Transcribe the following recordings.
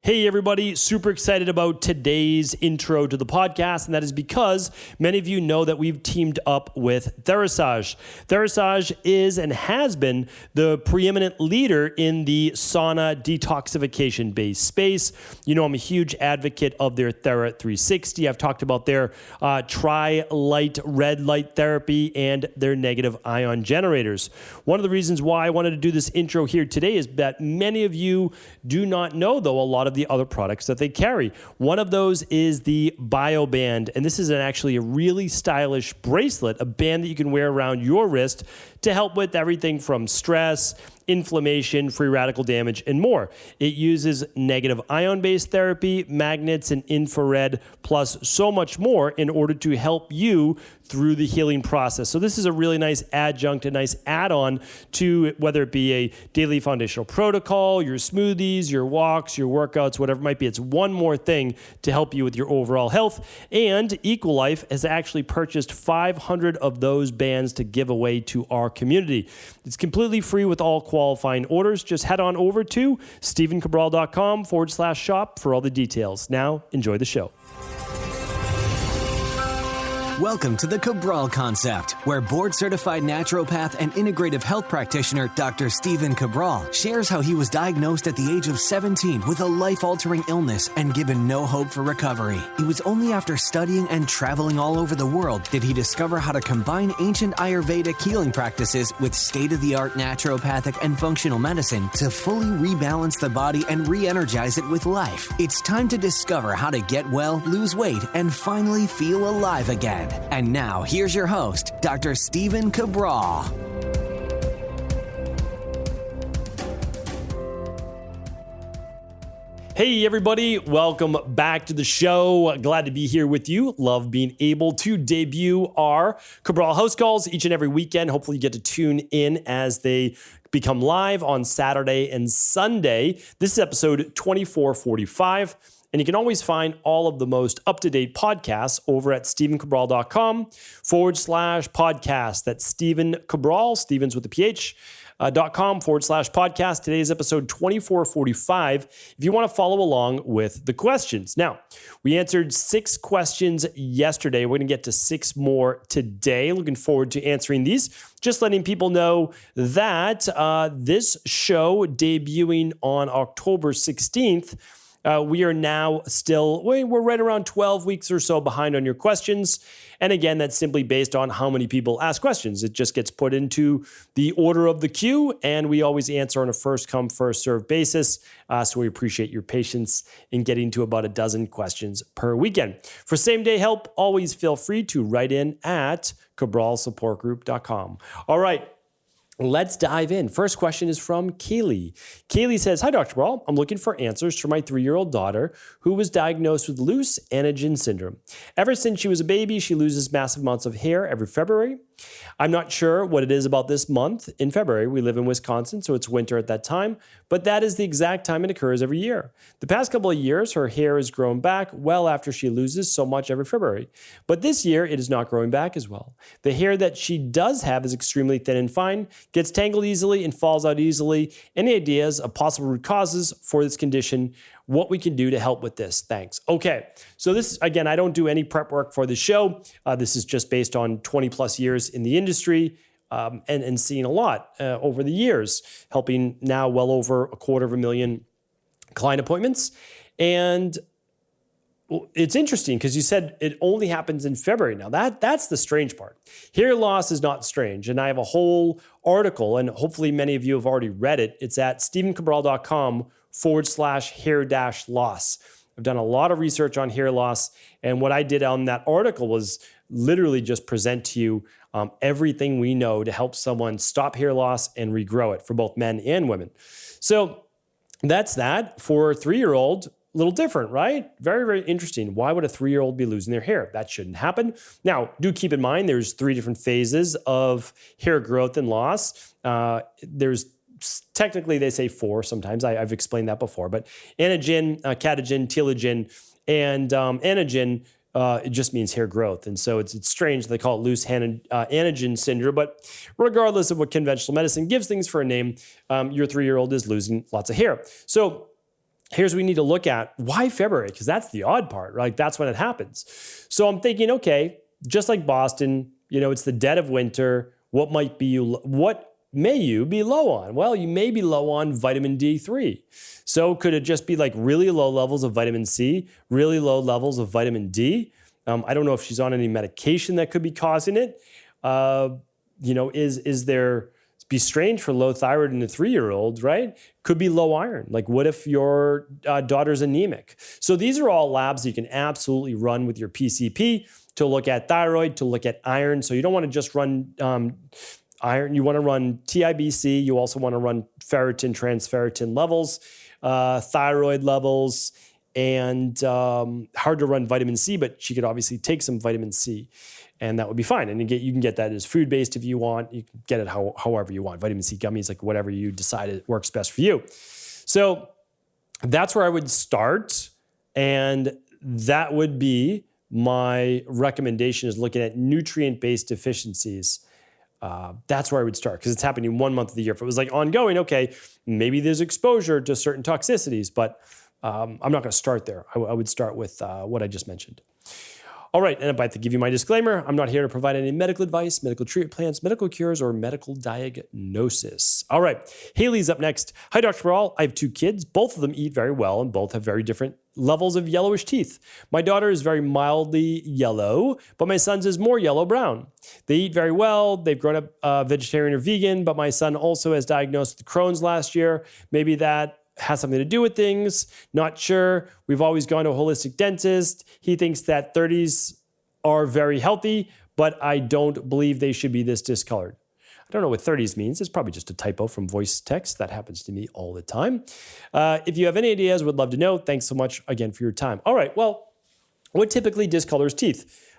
Hey everybody, super excited about today's intro to the podcast, and that is because many of you know that we've teamed up with Therasage. Therasage is and has been the preeminent leader in the sauna detoxification-based space. You know I'm a huge advocate of their Thera 360. I've talked about their tri-light red light therapy and their negative ion generators. One of the reasons why I wanted to do this intro here today is that many of you do not know, though, a lot of the other products that they carry. One of those is the BioBand, and this is actually a really stylish bracelet, a band that you can wear around your wrist to help with everything from stress, inflammation, free radical damage, and more. It uses negative ion-based therapy, magnets, and infrared, plus so much more in order to help you through the healing process. So this is a really nice adjunct, a nice add-on to whether it be a daily foundational protocol, your smoothies, your walks, your workouts, whatever it might be. It's one more thing to help you with your overall health. And Equalife has actually purchased 500 of those bands to give away to our community. It's completely free with all qualifying orders. Just head on over to stevencabral.com/shop for all the details. Now, enjoy the show. Welcome to the Cabral Concept, where board-certified naturopath and integrative health practitioner Dr. Stephen Cabral shares how he was diagnosed at the age of 17 with a life-altering illness and given no hope for recovery. It was only after studying and traveling all over the world did he discover how to combine ancient Ayurvedic healing practices with state-of-the-art naturopathic and functional medicine to fully rebalance the body and re-energize it with life. It's time to discover how to get well, lose weight, and finally feel alive again. And now, here's your host, Dr. Stephen Cabral. Hey everybody, welcome back to the show. Glad to be here with you. Love being able to debut our Cabral HouseCalls each and every weekend. Hopefully you get to tune in as they become live on Saturday and Sunday. This is episode 2445. And you can always find all of the most up-to-date podcasts over at stevencabral.com/podcast. That's Stephen Cabral, Stevens with the PH, .com/podcast. Today's episode 2445. If you want to follow along with the questions. Now, we answered 6 questions yesterday. We're going to get to 6 more today. Looking forward to answering these. Just letting people know that this show debuting on October 16th, we are now we're right around 12 weeks or so behind on your questions. And again, that's simply based on how many people ask questions. It just gets put into the order of the queue, and we always answer on a first come, first served basis. So we appreciate your patience in getting to about a dozen questions per weekend. For same day help, always feel free to write in at cabralsupportgroup.com. All right. Let's dive in. First question is from Callie. Callie says, "Hi, Dr. Cabral. I'm looking for answers for my 3-year-old daughter who was diagnosed with Loose Anagen Syndrome. Ever since she was a baby, she loses massive amounts of hair every February. I'm not sure what it is about this month in February. We live in Wisconsin, so it's winter at that time, but that is the exact time it occurs every year. The past couple of years, her hair has grown back well after she loses so much every February. But this year, it is not growing back as well. The hair that she does have is extremely thin and fine, gets tangled easily and falls out easily. Any ideas of possible root causes for this condition? What we can do to help with this? Thanks." Okay, so this, again, I don't do any prep work for the show. This is just based on 20 plus years in the industry and seeing a lot over the years, helping now well over 250,000 client appointments. And it's interesting because you said it only happens in February. Now that's the strange part. Hair loss is not strange. And I have a whole article, and hopefully many of you have already read it. It's at stevencabral.com/hair-loss. I've done a lot of research on hair loss. And what I did on that article was literally just present to you everything we know to help someone stop hair loss and regrow it for both men and women. So that's that. For a 3-year-old, a little different, right? Very, very interesting. Why would a 3-year-old be losing their hair? That shouldn't happen. Now, do keep in mind there's 3 different phases of hair growth and loss. There's technically they say 4 sometimes. I've explained that before, but anagen, catagen, telogen, and anagen, it just means hair growth. And so it's strange. They call it Loose Anagen Syndrome, but regardless of what conventional medicine gives things for a name, your 3-year-old is losing lots of hair. So here's what we need to look at. Why February? Because that's the odd part, right? That's when it happens. So I'm thinking, okay, just like Boston, it's the dead of winter. What may you be low on? Well, you may be low on vitamin D3. So could it just be like really low levels of vitamin C, really low levels of vitamin D? I don't know if she's on any medication that could be causing it. Is there, be strange for low thyroid in a 3-year-old, right? Could be low iron. Like what if your daughter's anemic? So these are all labs you can absolutely run with your PCP to look at thyroid, to look at iron. So you don't want to just run iron. You want to run TIBC. You also want to run ferritin, transferritin levels, thyroid levels, and hard to run vitamin C, but she could obviously take some vitamin C, and that would be fine. And you can get that as food-based if you want. You can get it however you want. Vitamin C gummies, like whatever you decide it works best for you. So that's where I would start, and that would be my recommendation, is looking at nutrient-based deficiencies. That's where I would start, because it's happening 1 month of the year. If it was like ongoing, okay, maybe there's exposure to certain toxicities, but I'm not going to start there. I would start with what I just mentioned. All right, and I'd like to give you my disclaimer. I'm not here to provide any medical advice, medical treatment plans, medical cures, or medical diagnosis. All right, Haley's up next. Hi, Dr. Cabral. I have 2 kids. Both of them eat very well, and both have very different levels of yellowish teeth. My daughter is very mildly yellow, but my son's is more yellow-brown. They eat very well. They've grown up vegetarian or vegan, but my son also has diagnosed with Crohn's last year. Maybe that has something to do with things. Not sure. We've always gone to a holistic dentist. He thinks that 30s are very healthy, but I don't believe they should be this discolored. I don't know what 30s means. It's probably just a typo from voice text. That happens to me all the time. If you have any ideas, would love to know. Thanks so much again for your time. All right, well, what typically discolors teeth?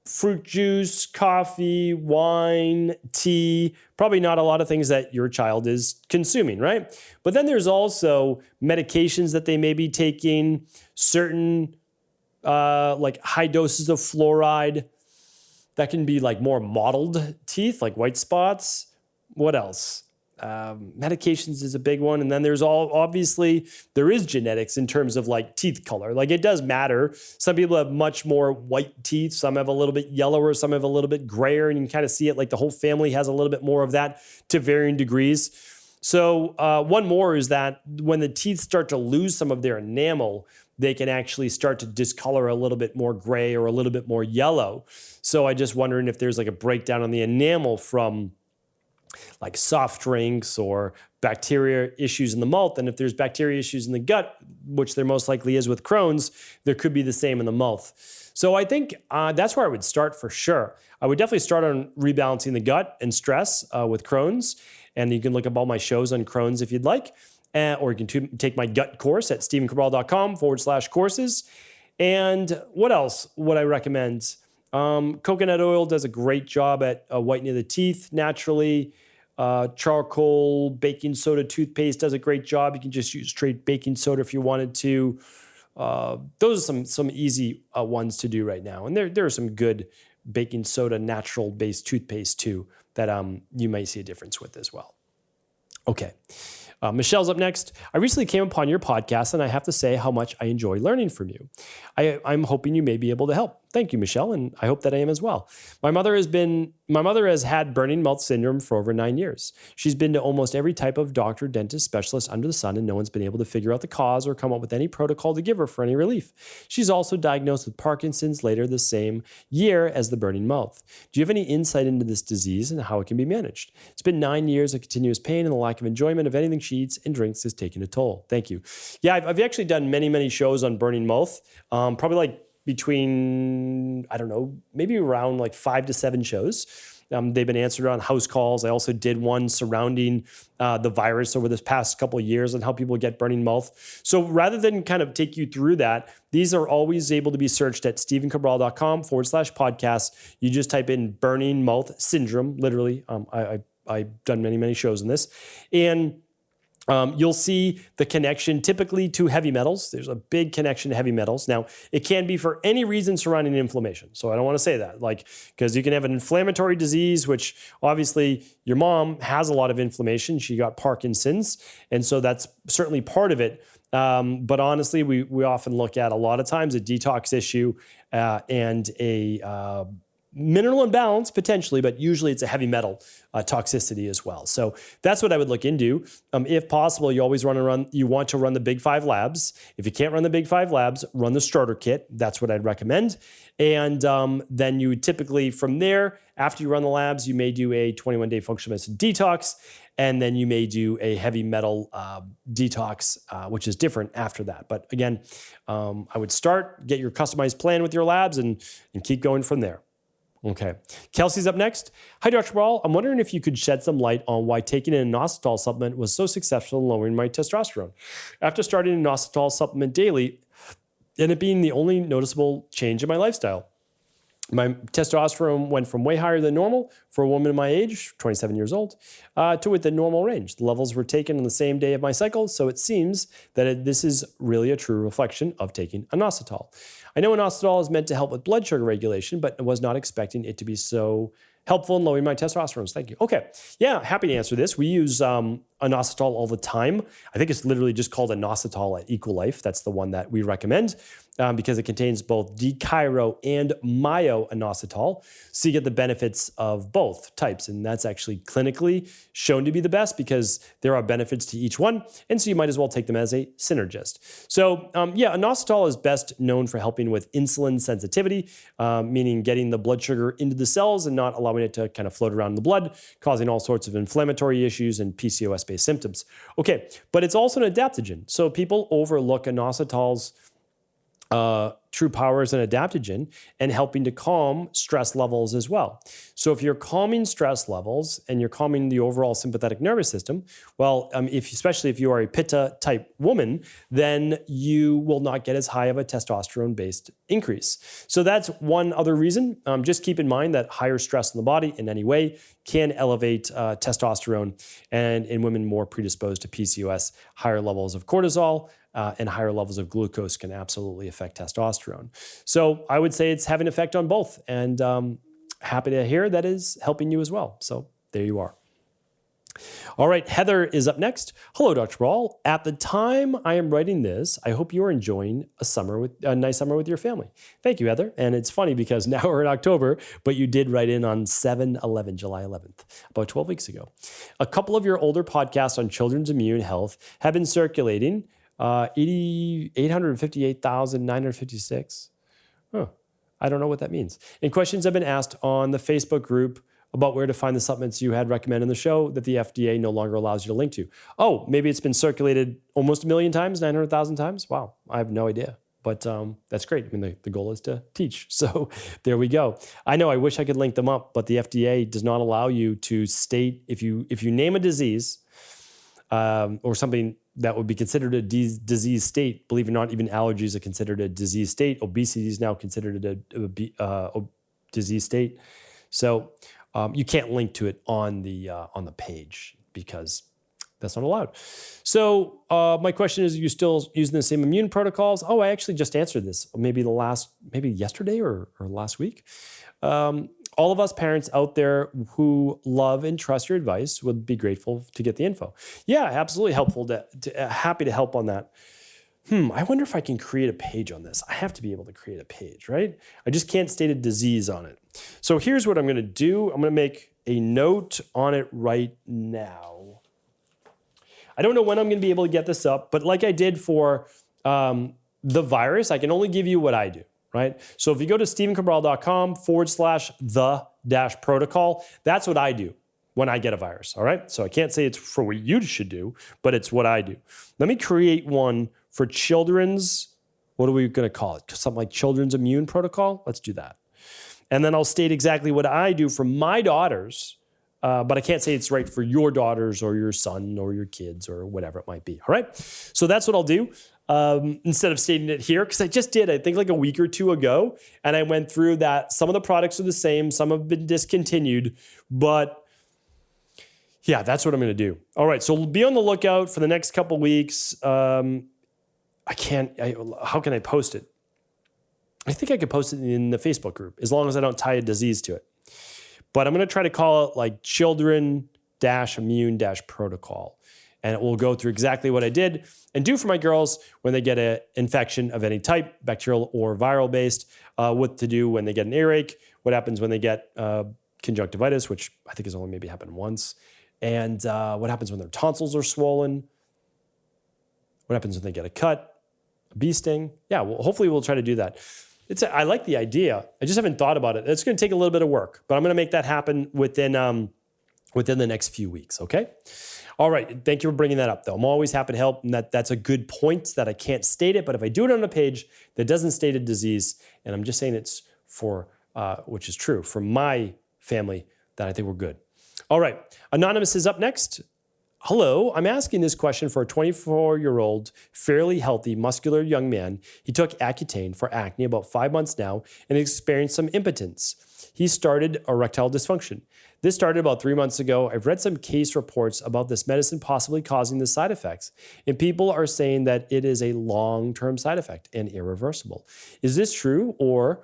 Fruit juice, coffee, wine, tea, probably not a lot of things that your child is consuming, right? But then there's also medications that they may be taking, certain like high doses of fluoride that can be like more mottled teeth, like white spots. What else? Medications is a big one. And then there's obviously, there is genetics in terms of like teeth color. Like it does matter. Some people have much more white teeth. Some have a little bit yellower. Some have a little bit grayer. And you can kind of see it like the whole family has a little bit more of that to varying degrees. So one more is that when the teeth start to lose some of their enamel, they can actually start to discolor a little bit more gray or a little bit more yellow. So I just wondering if there's like a breakdown on the enamel from like soft drinks or bacteria issues in the mouth. And if there's bacteria issues in the gut, which there most likely is with Crohn's, there could be the same in the mouth. So I think that's where I would start for sure. I would definitely start on rebalancing the gut and stress with Crohn's. And you can look up all my shows on Crohn's if you'd like. Or you can take my gut course at stephencabral.com/courses. And what else would I recommend? Coconut oil does a great job at whitening the teeth naturally. Charcoal, baking soda, toothpaste does a great job. You can just use straight baking soda if you wanted to. Those are some easy ones to do right now. And there are some good baking soda, natural-based toothpaste too that you might see a difference with as well. Okay. Michelle's up next. I recently came upon your podcast, and I have to say how much I enjoy learning from you. I'm hoping you may be able to help. Thank you, Michelle, and I hope that I am as well. My mother has had burning mouth syndrome for over 9 years. She's been to almost every type of doctor, dentist, specialist under the sun, and no one's been able to figure out the cause or come up with any protocol to give her for any relief. She's also diagnosed with Parkinson's later the same year as the burning mouth. Do you have any insight into this disease and how it can be managed? It's been 9 years of continuous pain, and the lack of enjoyment of anything she eats and drinks is taking a toll. Thank you. Yeah, I've actually done many shows on burning mouth, probably like between, I don't know, maybe around like 5 to 7 shows. They've been answered on house calls. I also did one surrounding the virus over this past couple of years and how people get burning mouth. So rather than kind of take you through that, these are always able to be searched at stephencabral.com/podcast. You just type in burning mouth syndrome, literally. I've done many shows on this. And you'll see the connection typically to heavy metals. There's a big connection to heavy metals. Now, it can be for any reason surrounding inflammation. So I don't want to say that, because you can have an inflammatory disease, which obviously your mom has a lot of inflammation. She got Parkinson's. And so that's certainly part of it. But honestly, we often look at a lot of times a detox issue and a mineral imbalance potentially, but usually it's a heavy metal toxicity as well. So that's what I would look into. If possible, you always you want to run the Big 5 labs. If you can't run the Big 5 labs, run the starter kit. That's what I'd recommend. And then you would typically from there, after you run the labs, you may do a 21-day functional medicine detox, and then you may do a heavy metal detox, which is different after that. But again, I would get your customized plan with your labs and keep going from there. Okay. Kelsey's up next. Hi, Dr. Cabral. I'm wondering if you could shed some light on why taking an inositol supplement was so successful in lowering my testosterone. After starting an inositol supplement daily, and it being the only noticeable change in my lifestyle, my testosterone went from way higher than normal for a woman my age, 27 years old, to within normal range. The levels were taken on the same day of my cycle, so it seems that this is really a true reflection of taking inositol. I know inositol is meant to help with blood sugar regulation, but I was not expecting it to be so helpful in lowering my testosterone. Thank you. Okay. Yeah, happy to answer this. We use inositol all the time. I think it's literally just called inositol at Equilife. That's the one that we recommend because it contains both dichiro and myo-inositol. So you get the benefits of both types. And that's actually clinically shown to be the best because there are benefits to each one. And so you might as well take them as a synergist. So yeah, inositol is best known for helping with insulin sensitivity, meaning getting the blood sugar into the cells and not allowing it to kind of float around in the blood, causing all sorts of inflammatory issues and PCOS-based symptoms. Okay, but it's also an adaptogen. So people overlook inositol's true power as an adaptogen and helping to calm stress levels as well. So if you're calming stress levels and you're calming the overall sympathetic nervous system, well, especially if you are a Pitta type woman, then you will not get as high of a testosterone-based increase. So that's one other reason. Just keep in mind that higher stress in the body in any way can elevate testosterone, and in women more predisposed to PCOS, higher levels of cortisol, and higher levels of glucose can absolutely affect testosterone. So I would say it's having an effect on both, and happy to hear that is helping you as well. So there you are. All right, Heather is up next. Hello, Dr. Cabral. At the time I am writing this, I hope you are enjoying a nice summer with your family. Thank you, Heather. And it's funny because now we're in October, but you did write in on July 11th, about 12 weeks ago. A couple of your older podcasts on children's immune health have been circulating. 858,956. Huh. I don't know what that means. And questions have been asked on the Facebook group about where to find the supplements you had recommended in the show that the FDA no longer allows you to link to. Oh, maybe it's been circulated almost 1 million times, 900,000 times? Wow, I have no idea. But that's great. I mean, the goal is to teach. So there we go. I know I wish I could link them up, but the FDA does not allow you to state, if you name a disease or something that would be considered a disease state. Believe it or not, even allergies are considered a disease state. Obesity is now considered a disease state. So you can't link to it on the page because that's not allowed. So my question is, are you still using the same immune protocols? Oh, I actually just answered this maybe yesterday or last week. All of us parents out there who love and trust your advice would be grateful to get the info. Yeah, absolutely helpful. Happy to help on that. I wonder if I can create a page on this. I have to be able to create a page, right? I just can't state a disease on it. So here's what I'm going to do. I'm going to make a note on it right now. I don't know when I'm going to be able to get this up, but like I did for the virus, I can only give you what I do. Right? So if you go to stevencabral.com/the-protocol, that's what I do when I get a virus. All right. So I can't say it's for what you should do, but it's what I do. Let me create one for children's, what are we going to call it? Something like children's immune protocol. Let's do that. And then I'll state exactly what I do for my daughters, but I can't say it's right for your daughters or your son or your kids or whatever it might be. All right. So that's what I'll do. Instead of stating it here, because I just did, I think like a week or two ago, and I went through that. Some of the products are the same, some have been discontinued, but yeah, that's what I'm going to do. All right, so be on the lookout for the next couple weeks. How can I post it? I think I could post it in the Facebook group, as long as I don't tie a disease to it. But I'm going to try to call it like children-immune-protocol. and it will go through exactly what I did and do for my girls when they get an infection of any type, bacterial or viral based, what to do when they get an earache, what happens when they get conjunctivitis, which I think has only maybe happened once, and what happens when their tonsils are swollen, what happens when they get a cut, a bee sting. Yeah, well, hopefully we'll try to do that. I like the idea. I just haven't thought about it. It's going to take a little bit of work, but I'm going to make that happen within the next few weeks, okay? All right, thank you for bringing that up, though. I'm always happy to help, and that's a good point that I can't state it, but if I do it on a page that doesn't state a disease, and I'm just saying it's for, which is true, for my family, then I think we're good. All right, Anonymous is up next. Hello, I'm asking this question for a 24-year-old, fairly healthy, muscular young man. He took Accutane for acne about 5 months now and experienced some impotence. He started erectile dysfunction. This started about 3 months ago. I've read some case reports about this medicine possibly causing the side effects, and people are saying that it is a long-term side effect and irreversible. Is this true, or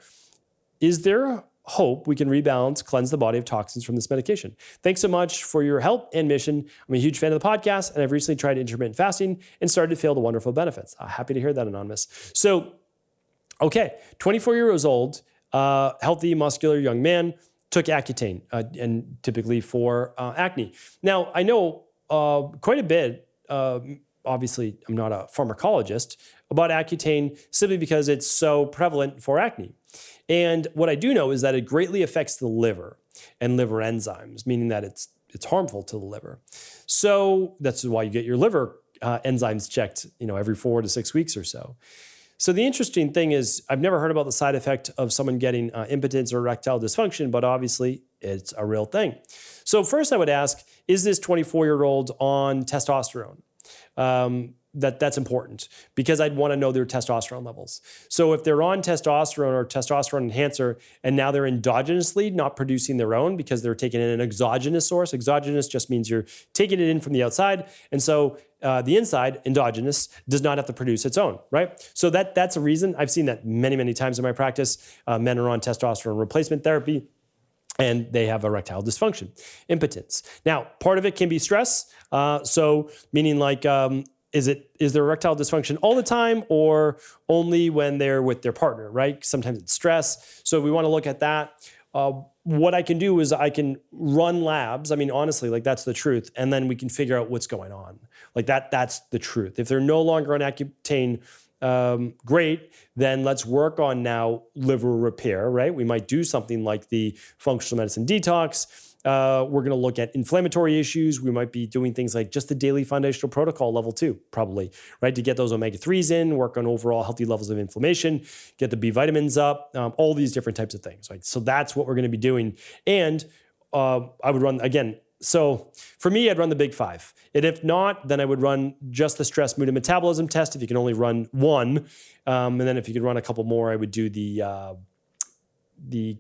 is there hope we can rebalance, cleanse the body of toxins from this medication? Thanks so much for your help and mission. I'm a huge fan of the podcast, and I've recently tried intermittent fasting and started to feel the wonderful benefits. Happy to hear that, Anonymous. So, okay, 24 years old, healthy, muscular young man, took Accutane, and typically for acne. Now, I know quite a bit, obviously I'm not a pharmacologist, about Accutane simply because it's so prevalent for acne. And what I do know is that it greatly affects the liver and liver enzymes, meaning that it's harmful to the liver. So that's why you get your liver enzymes checked, every 4 to 6 weeks or so. So the interesting thing is I've never heard about the side effect of someone getting impotence or erectile dysfunction, but obviously it's a real thing. So first I would ask, is this 24-year-old on testosterone? That's important because I'd want to know their testosterone levels. So if they're on testosterone or testosterone enhancer and now they're endogenously not producing their own because they're taking in an exogenous source. Exogenous just means you're taking it in from the outside. And so the inside, endogenous, does not have to produce its own, right? So that's a reason. I've seen that many, many times in my practice. Men are on testosterone replacement therapy and they have erectile dysfunction, impotence. Now, part of it can be stress. So meaning like, is there erectile dysfunction all the time or only when they're with their partner, right? Sometimes it's stress. So we want to look at that. What I can do is I can run labs. I mean, honestly, like that's the truth. And then we can figure out what's going on. Like that's the truth. If they're no longer on Accutane, great, then let's work on now liver repair, right? We might do something like the functional medicine detox. We're going to look at inflammatory issues. We might be doing things like just the daily foundational protocol level 2, probably, right? To get those omega-3s in, work on overall healthy levels of inflammation, get the B vitamins up, all these different types of things, right? So that's what we're going to be doing. And I would run, again, so for me, I'd run the big 5. And if not, then I would run just the stress, mood, and metabolism test if you can only run one. And then if you could run a couple more, I would do the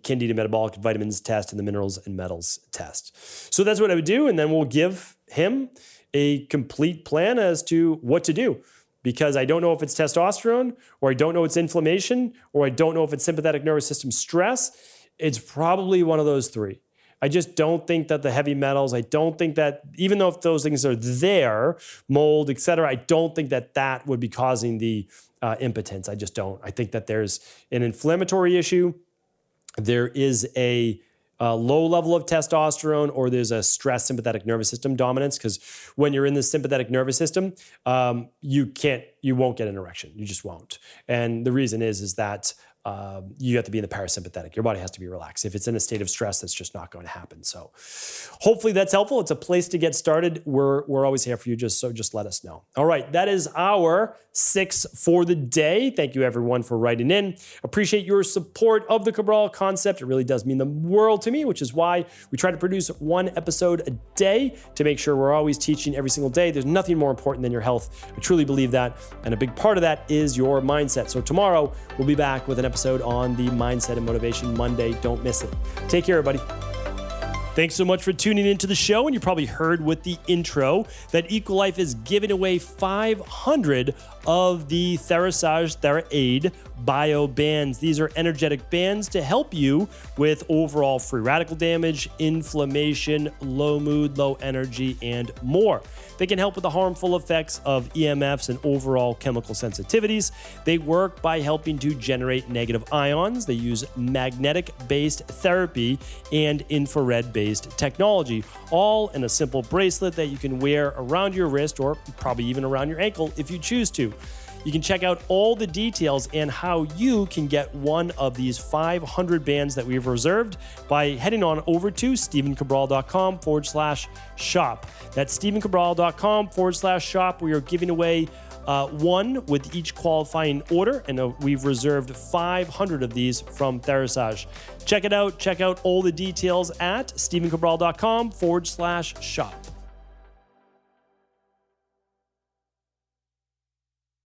Candida metabolic vitamins test and the minerals and metals test. So that's what I would do. And then we'll give him a complete plan as to what to do because I don't know if it's testosterone or I don't know it's inflammation or I don't know if it's sympathetic nervous system stress. It's probably one of those 3. I just don't think that the heavy metals, I don't think that, even though if those things are there, mold, et cetera, I don't think that would be causing the impotence. I just don't. I think that there's an inflammatory issue. There is a low level of testosterone or there's a stress sympathetic nervous system dominance because when you're in the sympathetic nervous system, you won't get an erection. You just won't. And the reason is that you have to be in the parasympathetic. Your body has to be relaxed. If it's in a state of stress, that's just not going to happen. So hopefully that's helpful. It's a place to get started. We're always here for you. Just let us know. All right. That is our 6 for the day. Thank you everyone for writing in. Appreciate your support of the Cabral concept. It really does mean the world to me, which is why we try to produce 1 episode a day to make sure we're always teaching every single day. There's nothing more important than your health. I truly believe that. And a big part of that is your mindset. So tomorrow we'll be back with an episode on the Mindset and Motivation Monday. Don't miss it. Take care, everybody. Thanks so much for tuning into the show. And you probably heard with the intro that Equalife is giving away 500 of the Therasage TheraAid Bio Bands. These are energetic bands to help you with overall free radical damage, inflammation, low mood, low energy, and more. They can help with the harmful effects of EMFs and overall chemical sensitivities. They work by helping to generate negative ions. They use magnetic-based therapy and infrared-based technology, all in a simple bracelet that you can wear around your wrist or probably even around your ankle if you choose to. You can check out all the details and how you can get one of these 500 bands that we've reserved by heading on over to StephenCabral.com/shop. That's StephenCabral.com/shop. We are giving away one with each qualifying order, and we've reserved 500 of these from Therasage. Check it out. Check out all the details at StephenCabral.com/shop.